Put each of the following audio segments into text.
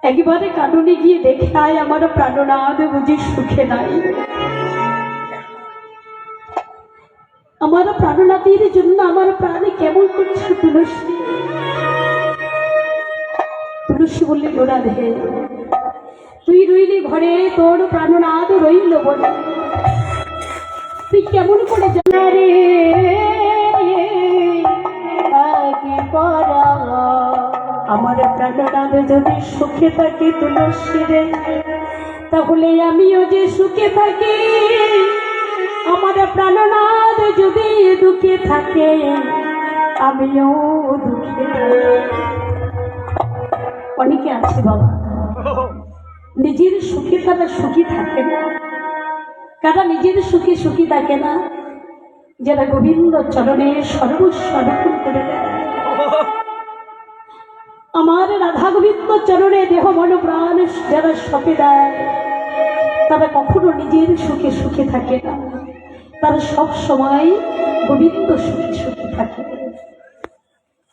একবারে কাননে গিয়ে দেখে আয় আমার প্রাণনাথ বুঝি সুখে নাই। আমার প্রাণনাথের জন্য আমার প্রাণে কেমন করছে তুলসী। তুলসী বললে রাধে তুই রইলি ঘরে, তোর প্রাণনাথ রইল বলে, তুই কেমন করে জানা রে আমার প্রাণনাথ যদি সুখে থাকে তুলসী রে, তাহলে আমিও যে সুখে থাকি। আমার প্রাণনাথ যদি দুঃখে থাকে আমিও দুঃখে থাকি। অনেকে আছে বাবা নিজের সুখে তারা সুখী থাকে না, কারা নিজের সুখে সুখী থাকে না, যারা গোবিন্দ চরণে সর্বস্ব অর্পণ করে দেয়। আমার রাধা গোবিন্দ চরণে দেহ মন প্রাণ যারা সঁপে দেয়, তারা কখনো নিজের সুখে সুখে থাকে না, তারা সব সময় গোবিন্দ সুখে সুখে থাকে।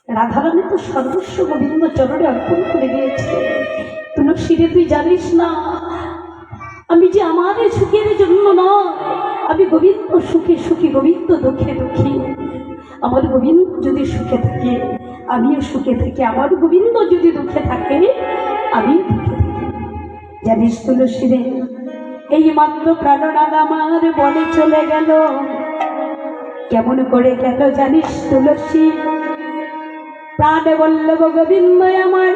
রাধারানী তো সর্বস্ব গোবিন্দ চরণে অর্পণ করে দিয়েছে। তুলসীরে তুই জানিস না আমি যে আমার সুখের জন্য নয়, আমি গোবিন্দ সুখে সুখী, গোবিন্দ দুঃখে দুঃখী। আমার গোবিন্দ যদি সুখে থাকে আমিও সুখে থাকি, আমার গোবিন্দ যদি দুঃখে থাকে আমিও দুঃখে থাকি। জানিস তুলসীরে এই মাত্র প্রাণনাথ আমার বনে চলে গেল। কেমন করে গেল জানিস তুলসী? প্রাণে বল্লভ গোবিন্দ আমার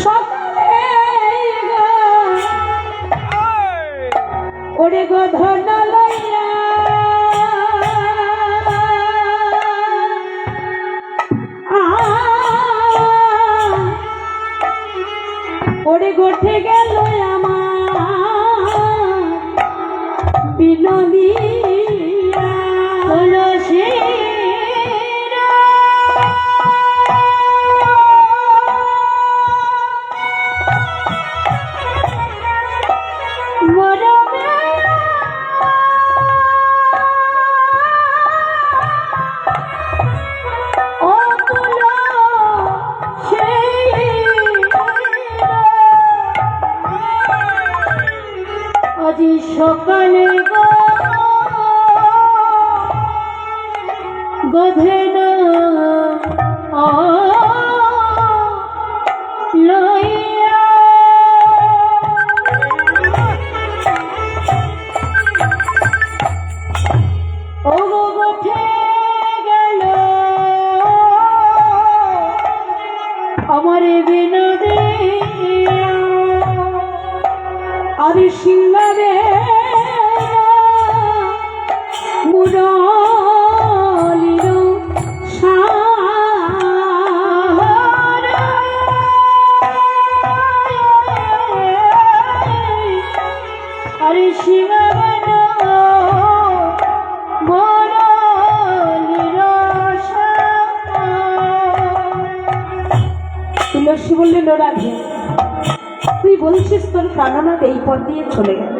সকালে ওরে গো ধন লইয়া ওরে গোঠে গেল আমার বিনোদিয়া তুলসী সকালে গধে না লইয়া ও গোঠে গেল আমার বিনোদে আর সিংহারে মুরলির সারা আরে শিবন মুরলির সারা। তুলসী বললেন রাধে তুই বলছিস তোর প্রাণনাথ এই পথ দিয়ে চলে গেল,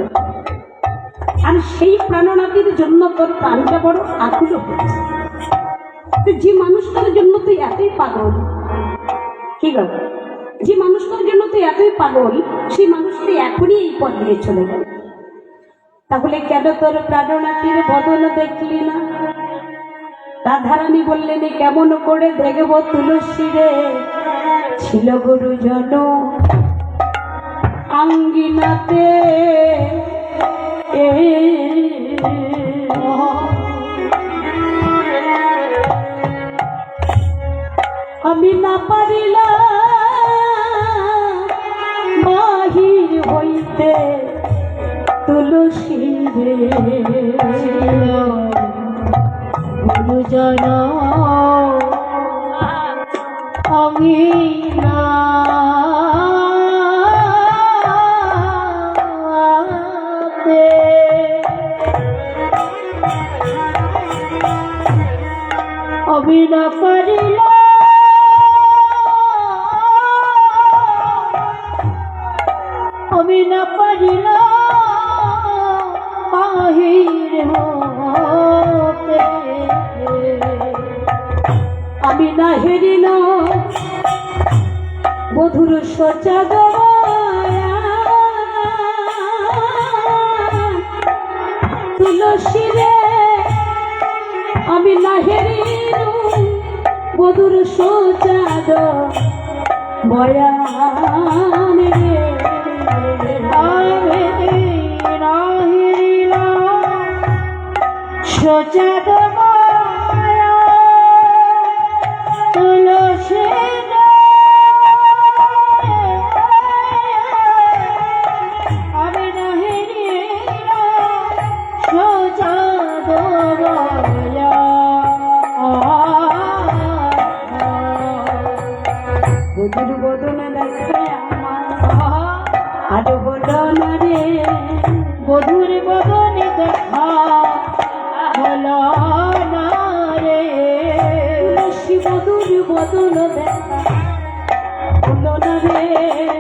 আর সেই প্রাণনাথের জন্য তোর প্রাণটা বড় আকুল হয়েছে। যে মানুষটার জন্য তুই এতই পাগল, কি গো, যে মানুষটার জন্য তুই এতই পাগল সেই মানুষটি এখনই এই পথ দিয়ে চলে গেল, তাহলে কেন তোর প্রাণনাথের বদল দেখলি না? রাধারানী বললেন কেমন করে দেখব তুলসী রে, ছিল গুরুজন আঙ্গিনাতে আমি না পারিলাম বাহির হইতে তুলসী রে, গুরুজন আঙ্গিনা আমি না পারিলাম বাহির হতে, আমি না হেরিলাম বধুর সচাদ তুলসী রে আমি লাহেরি বধুর সোজাদ বয়ান রে সোজাদ তুলসী আমি নাহিরি সোজাদ বধুর বদন দেখে আমার আর হলো না রে বধুর বদনে দেখা হলো না রে তুলসী বধুর বদন দেখা হলো না রে